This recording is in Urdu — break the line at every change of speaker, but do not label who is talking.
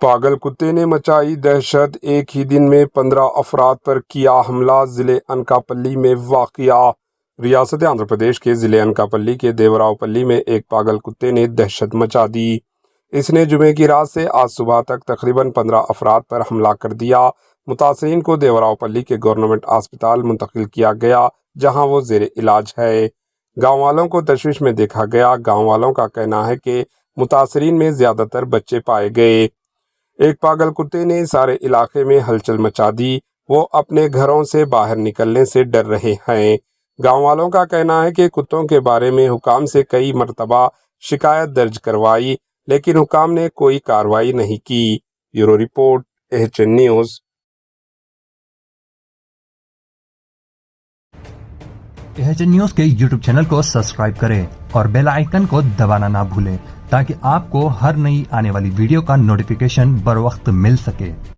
پاگل کتے نے مچائی دہشت، ایک ہی دن میں 15 افراد پر کیا حملہ۔ ضلع انکاپلی میں واقع ریاست آندھرا پردیش کے ضلع انکاپلی کے دیوراؤپلی میں ایک پاگل کتے نے دہشت مچا دی۔ اس نے جمعے کی رات سے آج صبح تک تقریباً 15 افراد پر حملہ کر دیا۔ متاثرین کو دیوراؤپلی کے گورنمنٹ اسپتال منتقل کیا گیا، جہاں وہ زیر علاج ہے۔ گاؤں والوں کو تشویش میں دیکھا گیا۔ گاؤں والوں کا کہنا ہے کہ متاثرین میں زیادہ تر بچے پائے گئے۔ ایک پاگل کتے نے سارے علاقے میں ہلچل مچا دی۔ وہ اپنے گھروں سے باہر نکلنے سے ڈر رہے ہیں۔ گاؤں والوں کا کہنا ہے کہ کتوں کے بارے میں حکام سے کئی مرتبہ شکایت درج کروائی، لیکن حکام نے کوئی کارروائی نہیں کی۔ Bureau report, AHN news.
AHN news کے YouTube چینل کو سبسکرائب کریں اور بیل آئیکن کو دبانا نہ بھولیں تاکہ آپ کو ہر نئی آنے والی ویڈیو کا نوٹیفیکیشن بر وقت مل سکے۔